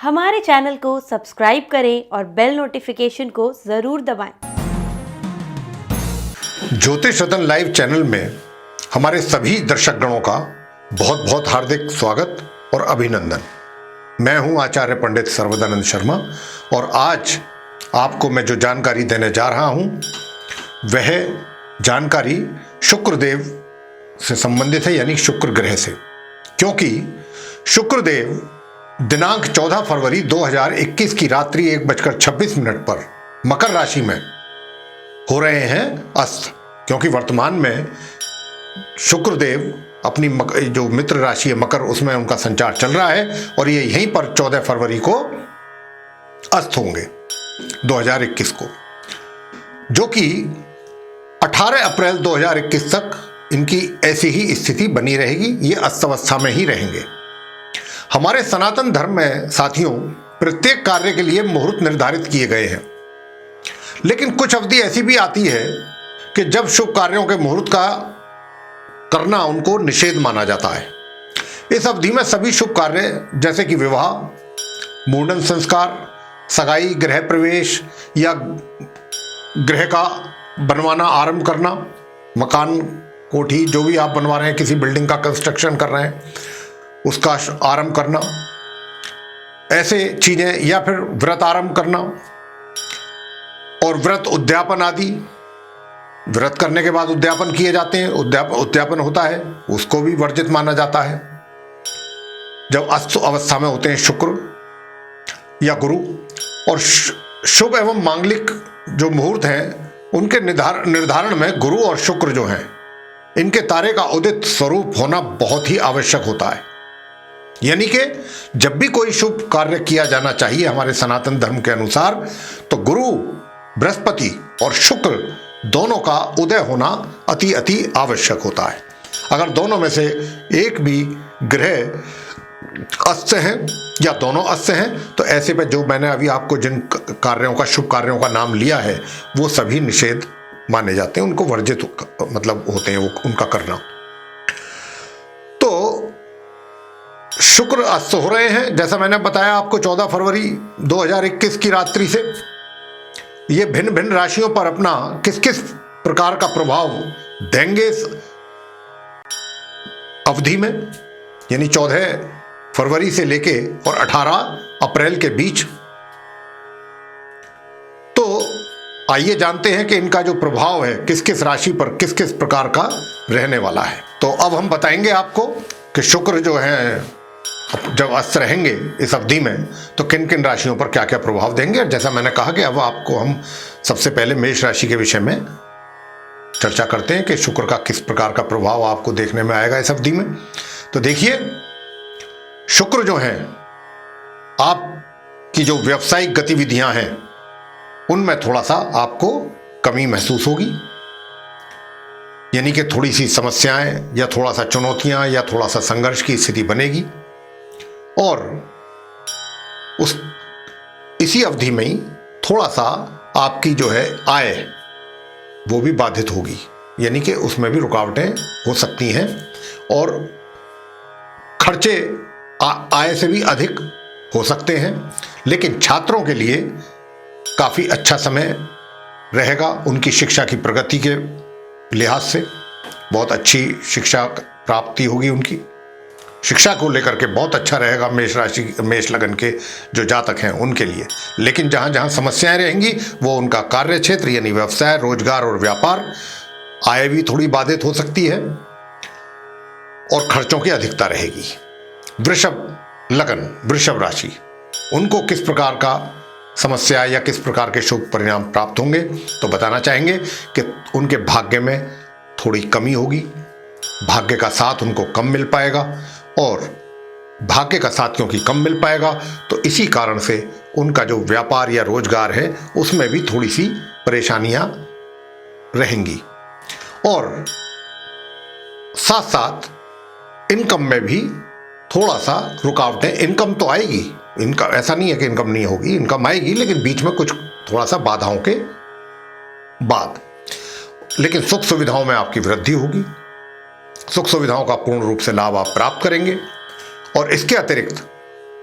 हमारे चैनल को सब्सक्राइब करें और बेल नोटिफिकेशन को ज़रूर दबाएं। ज्योतिष रतन लाइव चैनल में हमारे सभी दर्शकगणों का बहुत बहुत हार्दिक स्वागत और अभिनंदन। मैं हूं आचार्य पंडित सर्वदानंद शर्मा और आज आपको मैं जो जानकारी देने जा रहा हूं वह जानकारी शुक्रदेव से संबंधित है, यानी शुक्र ग्रह से। क्योंकि शुक्रदेव दिनांक 14 फरवरी 2021 की रात्रि 1:26 पर मकर राशि में हो रहे हैं अस्त। क्योंकि वर्तमान में शुक्रदेव अपनी जो मित्र राशि है मकर, उसमें उनका संचार चल रहा है और ये यहीं पर 14 फरवरी को अस्त होंगे 2021 को, जो कि 18 अप्रैल 2021 तक इनकी ऐसी ही स्थिति बनी रहेगी। ये अस्त अवस्था में ही रहेंगे। हमारे सनातन धर्म में साथियों प्रत्येक कार्य के लिए मुहूर्त निर्धारित किए गए हैं, लेकिन कुछ अवधि ऐसी भी आती है कि जब शुभ कार्यों के मुहूर्त का करना उनको निषेध माना जाता है। इस अवधि में सभी शुभ कार्य जैसे कि विवाह, मुंडन संस्कार, सगाई, गृह प्रवेश या गृह का बनवाना आरंभ करना, मकान, कोठी जो भी आप बनवा रहे हैं, किसी बिल्डिंग का कंस्ट्रक्शन कर रहे हैं उसका आरंभ करना, ऐसे चीजें, या फिर व्रत आरंभ करना और व्रत उद्यापन आदि। व्रत करने के बाद उद्यापन किए जाते हैं, उद्यापन होता है, उसको भी वर्जित माना जाता है। जब अस्त अवस्था में होते हैं शुक्र या गुरु, और शुभ एवं मांगलिक जो मुहूर्त हैं उनके निर्धारण में गुरु और शुक्र जो हैं इनके तारे का उदित स्वरूप होना बहुत ही आवश्यक होता है। यानी कि जब भी कोई शुभ कार्य किया जाना चाहिए हमारे सनातन धर्म के अनुसार, तो गुरु, बृहस्पति और शुक्र दोनों का उदय होना अति आवश्यक होता है। अगर दोनों में से एक भी ग्रह अस्त हैं या दोनों अस्त हैं, तो ऐसे में जो मैंने अभी आपको जिन कार्यों का, शुभ कार्यों का नाम लिया है, वो सभी निषेध माने जाते हैं, उनको वर्जित मतलब होते हैं वो उनका करना। तो शुक्र अस्त हो रहे हैं, जैसा मैंने बताया आपको 14 फरवरी 2021 की रात्रि से। ये भिन्न भिन्न राशियों पर अपना किस किस प्रकार का प्रभाव देंगे इस अवधि में, यानी 14 फरवरी से लेके और 18 अप्रैल के बीच। तो आइए जानते हैं कि इनका जो प्रभाव है किस किस राशि पर किस किस प्रकार का रहने वाला है। तो अब हम बताएंगे आपको कि शुक्र जो है जब अस्त रहेंगे इस अवधि में तो किन किन राशियों पर क्या क्या प्रभाव देंगे। और जैसा मैंने कहा कि अब आपको हम सबसे पहले मेष राशि के विषय में चर्चा करते हैं कि शुक्र का किस प्रकार का प्रभाव आपको देखने में आएगा इस अवधि में। तो देखिए, शुक्र जो है आपकी जो व्यावसायिक गतिविधियां हैं उनमें थोड़ा सा आपको कमी महसूस होगी, यानी कि थोड़ी सी समस्याएं या थोड़ा सा चुनौतियां या थोड़ा सा संघर्ष की स्थिति बनेगी। और इसी अवधि में ही थोड़ा सा आपकी जो है आय वो भी बाधित होगी, यानी कि उसमें भी रुकावटें हो सकती हैं और खर्चे आय से भी अधिक हो सकते हैं। लेकिन छात्रों के लिए काफ़ी अच्छा समय रहेगा। उनकी शिक्षा की प्रगति के लिहाज से बहुत अच्छी शिक्षा प्राप्ति होगी, उनकी शिक्षा को लेकर के बहुत अच्छा रहेगा मेष राशि, मेष लगन के जो जातक हैं उनके लिए। लेकिन जहाँ जहाँ समस्याएं रहेंगी वो उनका कार्य क्षेत्र यानी व्यवसाय, रोजगार और व्यापार, आय भी थोड़ी बाधित हो सकती है और खर्चों की अधिकता रहेगी। वृषभ लगन, वृषभ राशि, उनको किस प्रकार का समस्या या किस प्रकार के शुभ परिणाम प्राप्त होंगे, तो बताना चाहेंगे कि उनके भाग्य में थोड़ी कमी होगी, भाग्य का साथ उनको कम मिल पाएगा। और भाग्य का साथ क्योंकि कम मिल पाएगा तो इसी कारण से उनका जो व्यापार या रोजगार है उसमें भी थोड़ी सी परेशानियां रहेंगी। और साथ साथ इनकम में भी थोड़ा सा रुकावटें, इनकम तो आएगी, इनका ऐसा नहीं है कि इनकम नहीं होगी, इनकम आएगी, लेकिन बीच में कुछ थोड़ा सा बाधाओं के बाद। लेकिन सुख सुविधाओं में आपकी वृद्धि होगी, सुख सुविधाओं का पूर्ण रूप से लाभ आप प्राप्त करेंगे। और इसके अतिरिक्त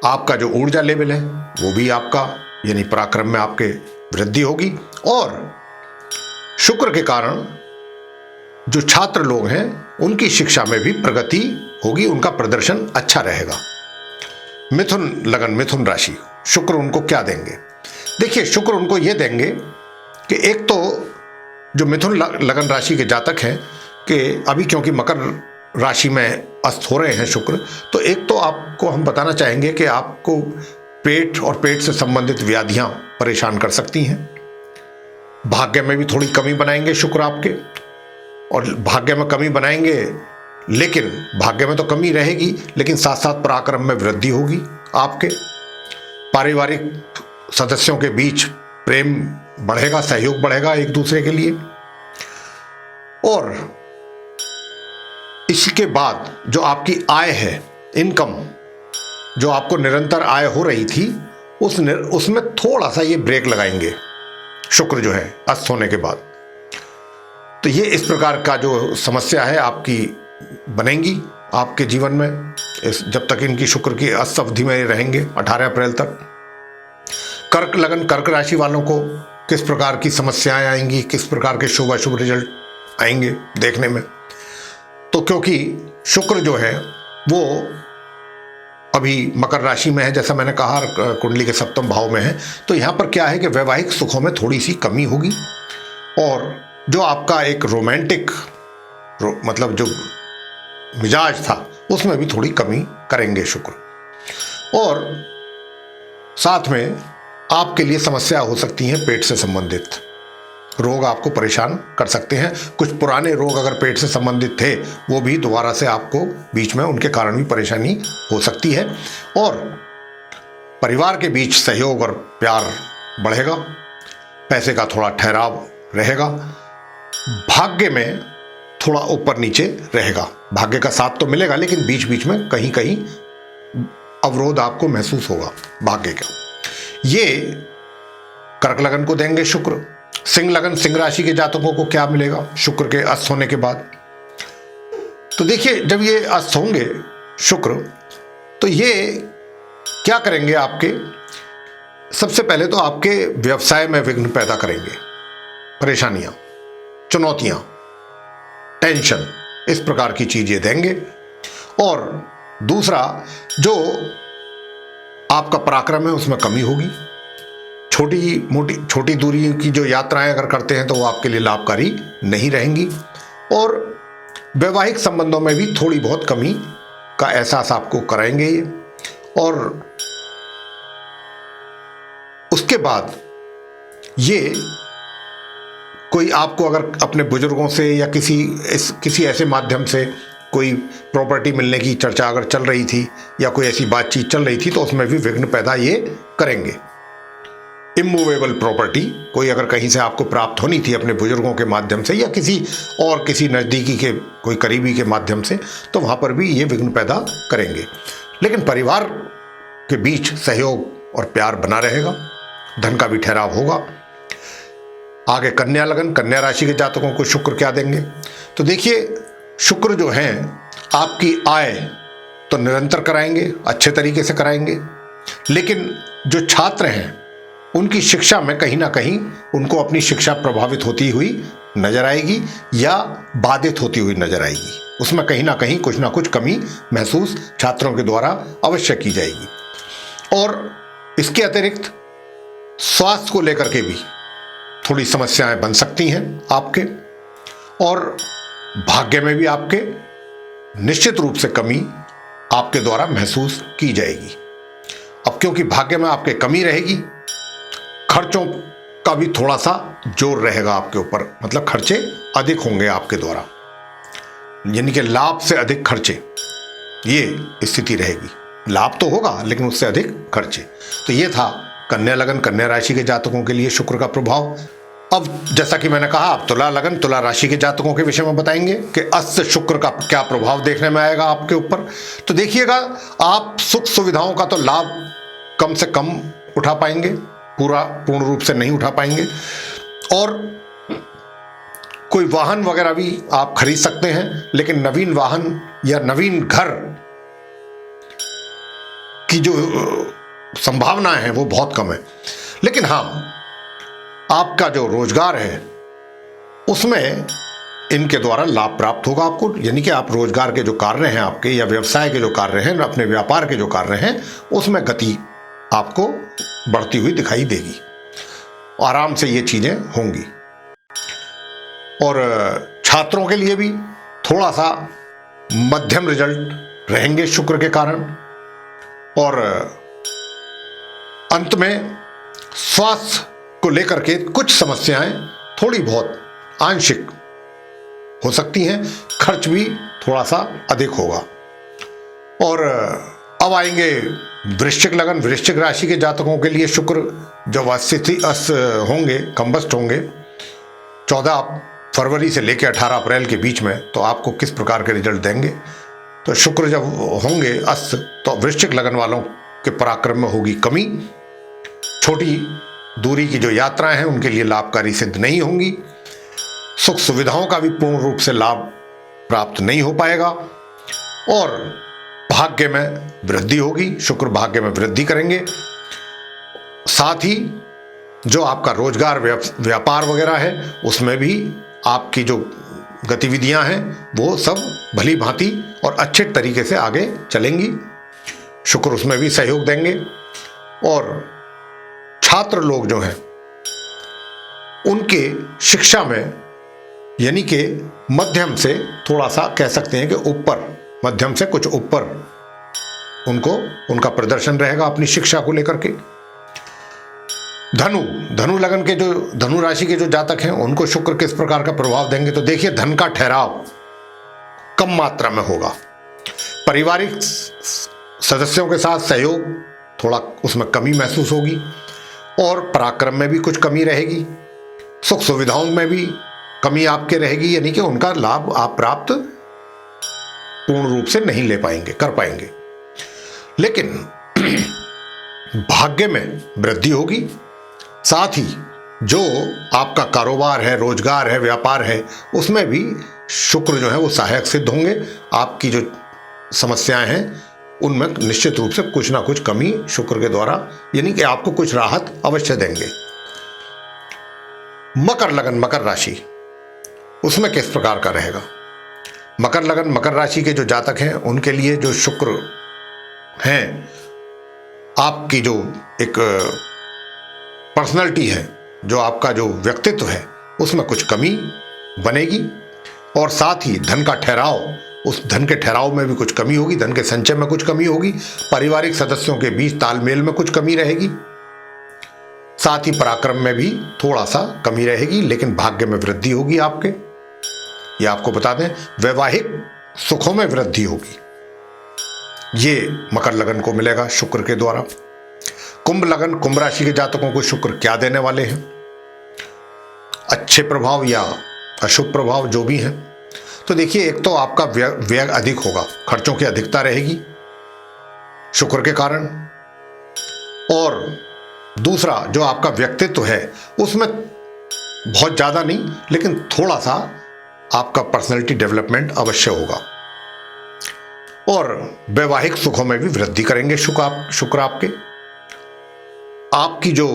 आपका जो ऊर्जा लेवल है वो भी आपका यानी पराक्रम में आपके वृद्धि होगी। और शुक्र के कारण जो छात्र लोग हैं उनकी शिक्षा में भी प्रगति होगी, उनका प्रदर्शन अच्छा रहेगा। मिथुन लगन, मिथुन राशि, शुक्र उनको क्या देंगे? देखिए, शुक्र उनको ये देंगे कि एक तो जो मिथुन लगन राशि के जातक हैं कि अभी क्योंकि मकर राशि में अस्त हो रहे हैं शुक्र, तो एक तो आपको हम बताना चाहेंगे कि आपको पेट और पेट से संबंधित व्याधियां परेशान कर सकती हैं। भाग्य में भी थोड़ी कमी बनाएंगे शुक्र आपके, और भाग्य में कमी बनाएंगे, लेकिन भाग्य में तो कमी रहेगी, लेकिन साथ साथ पराक्रम में वृद्धि होगी आपके। पारिवारिक सदस्यों के बीच प्रेम बढ़ेगा, सहयोग बढ़ेगा एक दूसरे के लिए। और इसके बाद जो आपकी आय है, इनकम, जो आपको निरंतर आय हो रही थी, उसमें थोड़ा सा ये ब्रेक लगाएंगे शुक्र जो है अस्त होने के बाद। तो ये इस प्रकार का जो समस्या है आपकी बनेगी आपके जीवन में, जब तक इनकी शुक्र की अस्त अवधि में रहेंगे 18 अप्रैल तक। कर्क लगन, कर्क राशि वालों को किस प्रकार की समस्याएं आएंगी, किस प्रकार के शुभ अशुभ रिजल्ट आएंगे देखने में। तो क्योंकि शुक्र जो है वो अभी मकर राशि में है, जैसा मैंने कहा कुंडली के सप्तम भाव में है, तो यहाँ पर क्या है कि वैवाहिक सुखों में थोड़ी सी कमी होगी। और जो आपका एक रोमांटिक मतलब जो मिजाज था उसमें भी थोड़ी कमी करेंगे शुक्र। और साथ में आपके लिए समस्या हो सकती है, पेट से संबंधित रोग आपको परेशान कर सकते हैं। कुछ पुराने रोग अगर पेट से संबंधित थे वो भी दोबारा से आपको बीच में उनके कारण भी परेशानी हो सकती है। और परिवार के बीच सहयोग और प्यार बढ़ेगा, पैसे का थोड़ा ठहराव रहेगा, भाग्य में थोड़ा ऊपर नीचे रहेगा। भाग्य का साथ तो मिलेगा, लेकिन बीच बीच में कहीं कहीं अवरोध आपको महसूस होगा भाग्य का। ये कर्क लगन को देंगे शुक्र। सिंह लगन, सिंह राशि के जातकों को क्या मिलेगा शुक्र के अस्त होने के बाद? तो देखिए, जब ये अस्त होंगे शुक्र, तो ये क्या करेंगे आपके? सबसे पहले तो आपके व्यवसाय में विघ्न पैदा करेंगे, परेशानियां, चुनौतियां, टेंशन, इस प्रकार की चीजें देंगे। और दूसरा, जो आपका पराक्रम है उसमें कमी होगी। छोटी दूरी की जो यात्राएं अगर करते हैं तो वो आपके लिए लाभकारी नहीं रहेंगी। और वैवाहिक संबंधों में भी थोड़ी बहुत कमी का एहसास आपको कराएंगे ये। और उसके बाद ये कोई आपको अगर अपने बुजुर्गों से या किसी ऐसे माध्यम से कोई प्रॉपर्टी मिलने की चर्चा अगर चल रही थी या कोई ऐसी बातचीत चल रही थी, तो उसमें भी विघ्न पैदा ये करेंगे। इमूवेबल प्रॉपर्टी कोई अगर कहीं से आपको प्राप्त होनी थी अपने बुजुर्गों के माध्यम से या किसी नज़दीकी के कोई करीबी के माध्यम से, तो वहाँ पर भी ये विघ्न पैदा करेंगे। लेकिन परिवार के बीच सहयोग और प्यार बना रहेगा, धन का भी ठहराव होगा। आगे कन्या लगन, कन्या राशि के जातकों को शुक्र क्या देंगे? तो देखिए, शुक्र जो हैं आपकी आय तो निरंतर कराएंगे, अच्छे तरीके से कराएंगे, लेकिन जो छात्र हैं उनकी शिक्षा में कहीं ना कहीं उनको अपनी शिक्षा प्रभावित होती हुई नजर आएगी या बाधित होती हुई नजर आएगी। उसमें कहीं ना कहीं कुछ ना कुछ कमी महसूस छात्रों के द्वारा अवश्य की जाएगी। और इसके अतिरिक्त स्वास्थ्य को लेकर के भी थोड़ी समस्याएं बन सकती हैं आपके, और भाग्य में भी आपके निश्चित रूप से कमी आपके द्वारा महसूस की जाएगी। अब क्योंकि भाग्य में आपके कमी रहेगी, खर्चों का भी थोड़ा सा जोर रहेगा आपके ऊपर, मतलब खर्चे अधिक होंगे आपके द्वारा, यानी कि लाभ से अधिक खर्चे, ये स्थिति रहेगी। लाभ तो होगा लेकिन उससे अधिक खर्चे। तो ये था कन्या लगन, कन्या राशि के जातकों के लिए शुक्र का प्रभाव। अब जैसा कि मैंने कहा, अब तुला लगन, तुला राशि के जातकों के विषय में बताएंगे कि अस्त शुक्र का क्या प्रभाव देखने में आएगा आपके ऊपर। तो देखिएगा, आप सुख सुविधाओं का तो लाभ कम से कम उठा पाएंगे, पूर्ण रूप से नहीं उठा पाएंगे। और कोई वाहन वगैरह भी आप खरीद सकते हैं, लेकिन नवीन वाहन या नवीन घर की जो संभावनाएं हैं वो बहुत कम है। लेकिन हाँ, आपका जो रोजगार है उसमें इनके द्वारा लाभ प्राप्त होगा आपको, यानी कि आप रोजगार के जो कार्य हैं आपके, या व्यवसाय के जो कार्य हैं, अपने व्यापार के जो कार्य हैं, उसमें गति आपको बढ़ती हुई दिखाई देगी। आराम से ये चीजें होंगी। और छात्रों के लिए भी थोड़ा सा मध्यम रिजल्ट रहेंगे शुक्र के कारण। और अंत में स्वास्थ्य को लेकर के कुछ समस्याएं थोड़ी बहुत आंशिक हो सकती हैं, खर्च भी थोड़ा सा अधिक होगा। और अब आएंगे वृश्चिक लगन। वृश्चिक राशि के जातकों के लिए शुक्र जब स्थिति होंगे, कंबस्ट होंगे 14 फरवरी से लेकर 18 अप्रैल के बीच में, तो आपको किस प्रकार के रिजल्ट देंगे। तो शुक्र जब होंगे अस्त, तो वृश्चिक लगन वालों के पराक्रम में होगी कमी। छोटी दूरी की जो यात्राएं हैं उनके लिए लाभकारी सिद्ध नहीं होंगी। सुख सुविधाओं का भी पूर्ण रूप से लाभ प्राप्त नहीं हो पाएगा। और भाग्य में वृद्धि होगी, शुक्र भाग्य में वृद्धि करेंगे। साथ ही जो आपका रोजगार व्यापार वगैरह है उसमें भी आपकी जो गतिविधियां हैं वो सब भली भांति और अच्छे तरीके से आगे चलेंगी। शुक्र उसमें भी सहयोग देंगे। और छात्र लोग जो हैं उनके शिक्षा में, यानी कि मध्यम से थोड़ा सा कह सकते हैं कि ऊपर, मध्यम से कुछ ऊपर उनको उनका प्रदर्शन रहेगा अपनी शिक्षा को लेकर के। धनु लगन के जो धनु राशि के जो जातक हैं उनको शुक्र किस प्रकार का प्रभाव देंगे। तो देखिए, धन का ठहराव कम मात्रा में होगा। पारिवारिक सदस्यों के साथ सहयोग थोड़ा उसमें कमी महसूस होगी। और पराक्रम में भी कुछ कमी रहेगी। सुख सुविधाओं में भी कमी आपके रहेगी, यानी कि उनका लाभ आप प्राप्त पूर्ण रूप से नहीं ले पाएंगे, कर पाएंगे। लेकिन भाग्य में वृद्धि होगी। साथ ही जो आपका कारोबार है, रोजगार है, व्यापार है, उसमें भी शुक्र जो है वो सहायक सिद्ध होंगे। आपकी जो समस्याएं हैं उनमें निश्चित रूप से कुछ ना कुछ कमी शुक्र के द्वारा, यानी कि आपको कुछ राहत अवश्य देंगे। मकर लगन, मकर राशि, उसमें किस प्रकार का रहेगा। मकर लगन, मकर राशि के जो जातक हैं उनके लिए जो शुक्र हैं, आपकी जो एक पर्सनालिटी है, जो आपका जो व्यक्तित्व है, उसमें कुछ कमी बनेगी। और साथ ही धन का ठहराव, उस धन के ठहराव में भी कुछ कमी होगी। धन के संचय में कुछ कमी होगी। पारिवारिक सदस्यों के बीच तालमेल में कुछ कमी रहेगी। साथ ही पराक्रम में भी थोड़ा सा कमी रहेगी। लेकिन भाग्य में वृद्धि होगी आपके, ये आपको बता दें। वैवाहिक सुखों में वृद्धि होगी, ये मकर लगन को मिलेगा शुक्र के द्वारा। कुंभ लगन, कुंभ राशि के जातकों को शुक्र क्या देने वाले हैं, अच्छे प्रभाव या अशुभ प्रभाव जो भी हैं। तो देखिए, एक तो आपका व्यय अधिक होगा, खर्चों की अधिकता रहेगी शुक्र के कारण। और दूसरा, जो आपका व्यक्तित्व है उसमें बहुत ज्यादा नहीं, लेकिन थोड़ा सा आपका पर्सनैलिटी डेवलपमेंट अवश्य होगा। और वैवाहिक सुखों में भी वृद्धि करेंगे शुक्र आपके। आपकी जो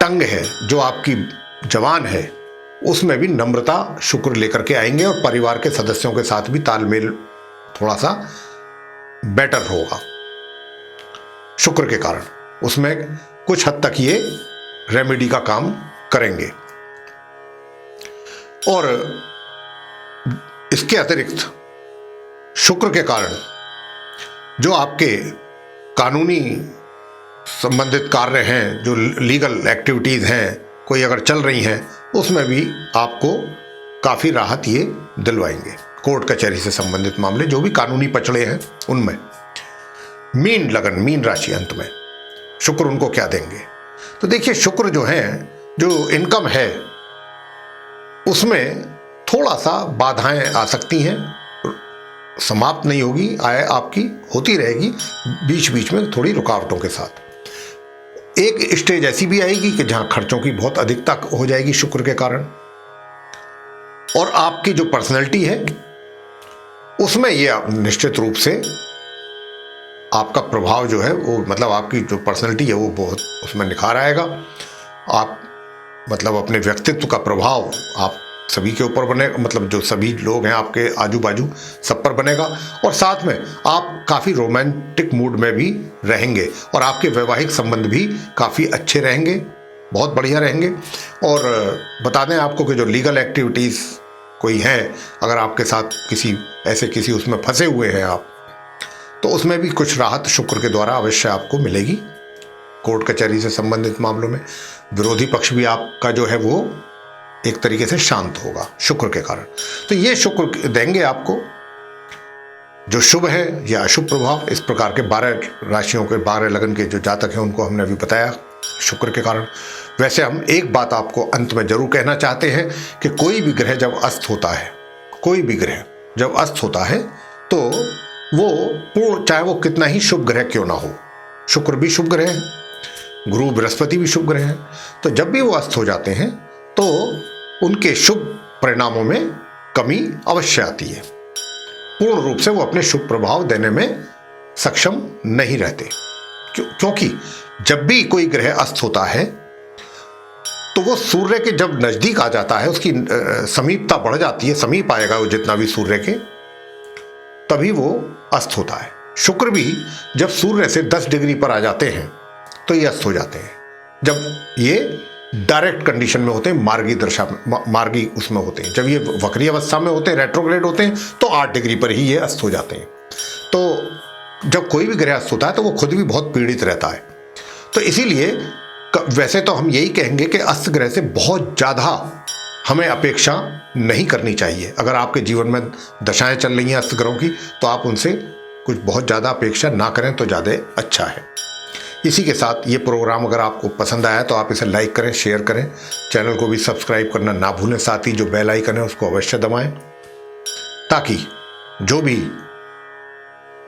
टंग है, जो आपकी जवान है, उसमें भी नम्रता शुक्र लेकर के आएंगे। और परिवार के सदस्यों के साथ भी तालमेल थोड़ा सा बेटर होगा शुक्र के कारण। उसमें कुछ हद तक ये रेमेडी का काम करेंगे। और इसके अतिरिक्त शुक्र के कारण जो आपके कानूनी संबंधित कार्य हैं, जो लीगल एक्टिविटीज हैं, कोई अगर चल रही हैं, उसमें भी आपको काफी राहत ये दिलवाएंगे। कोर्ट कचहरी से संबंधित मामले, जो भी कानूनी पचड़े हैं उनमें। मीन लगन, मीन राशि, अंत में शुक्र उनको क्या देंगे। तो देखिए, शुक्र जो है, जो इनकम है उसमें थोड़ा सा बाधाएं आ सकती हैं, समाप्त नहीं होगी, आय आपकी होती रहेगी बीच बीच में थोड़ी रुकावटों के साथ। एक स्टेज ऐसी भी आएगी कि जहां खर्चों की बहुत अधिकता हो जाएगी शुक्र के कारण। और आपकी जो पर्सनैलिटी है उसमें यह निश्चित रूप से आपका प्रभाव जो है वो मतलब आपकी जो पर्सनैलिटी है वो बहुत उसमें निखार आएगा। आप मतलब अपने व्यक्तित्व का प्रभाव आप सभी के ऊपर बनेगा, मतलब जो सभी लोग हैं आपके आजू बाजू सब पर बनेगा। और साथ में आप काफ़ी रोमांटिक मूड में भी रहेंगे और आपके वैवाहिक संबंध भी काफ़ी अच्छे रहेंगे, बहुत बढ़िया रहेंगे। और बता दें आपको कि जो लीगल एक्टिविटीज़ कोई हैं, अगर आपके साथ किसी उसमें फंसे हुए हैं आप, तो उसमें भी कुछ राहत शुक्र के द्वारा अवश्य आपको मिलेगी। कोर्ट कचहरी से संबंधित मामलों में विरोधी पक्ष भी आपका जो है वो एक तरीके से शांत होगा शुक्र के कारण। तो ये शुक्र देंगे आपको जो शुभ है या अशुभ प्रभाव। इस प्रकार के 12 राशियों के 12 लगन के जो जातक हैं उनको हमने अभी बताया शुक्र के कारण। वैसे हम एक बात आपको अंत में जरूर कहना चाहते हैं कि कोई भी ग्रह जब अस्त होता है, कोई भी ग्रह जब अस्त होता है तो वो पूर्ण, चाहे वो कितना ही शुभ ग्रह क्यों ना हो, शुक्र भी शुभ ग्रह है, गुरु बृहस्पति भी शुभ ग्रह है, तो जब भी वो अस्त हो जाते हैं तो उनके शुभ परिणामों में कमी अवश्य आती है। पूर्ण रूप से वो अपने शुभ प्रभाव देने में सक्षम नहीं रहते, क्योंकि जब भी कोई ग्रह अस्त होता है तो वो सूर्य के जब नजदीक आ जाता है, उसकी समीपता बढ़ जाती है, समीप आएगा वो जितना भी सूर्य के, तभी वो अस्त होता है। शुक्र भी जब सूर्य से 10 डिग्री पर आ जाते हैं तो ये अस्त हो जाते हैं। जब ये डायरेक्ट कंडीशन में होते हैं, मार्गी उसमें होते हैं। जब ये वक्री अवस्था में होते हैं, रेट्रोग्रेड होते हैं, तो 8 डिग्री पर ही ये अस्त हो जाते हैं। तो जब कोई भी ग्रह अस्त होता है तो वो खुद भी बहुत पीड़ित रहता है। तो इसीलिए वैसे तो हम यही कहेंगे कि अस्त ग्रह से बहुत ज़्यादा हमें अपेक्षा नहीं करनी चाहिए। अगर आपके जीवन में दशाएं चल रही हैं अस्त ग्रहों की, तो आप उनसे कुछ बहुत ज़्यादा अपेक्षा ना करें तो ज़्यादा अच्छा है। इसी के साथ ये प्रोग्राम अगर आपको पसंद आया तो आप इसे लाइक करें, शेयर करें, चैनल को भी सब्सक्राइब करना ना भूलें। साथ ही जो बेल आइकन है उसको अवश्य दबाएं, ताकि जो भी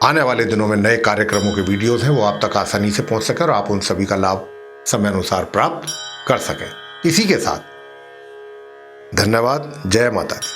आने वाले दिनों में नए कार्यक्रमों के वीडियोस हैं वो आप तक आसानी से पहुंच सकें और आप उन सभी का लाभ समय अनुसार प्राप्त कर सकें। इसी के साथ धन्यवाद। जय माता दी।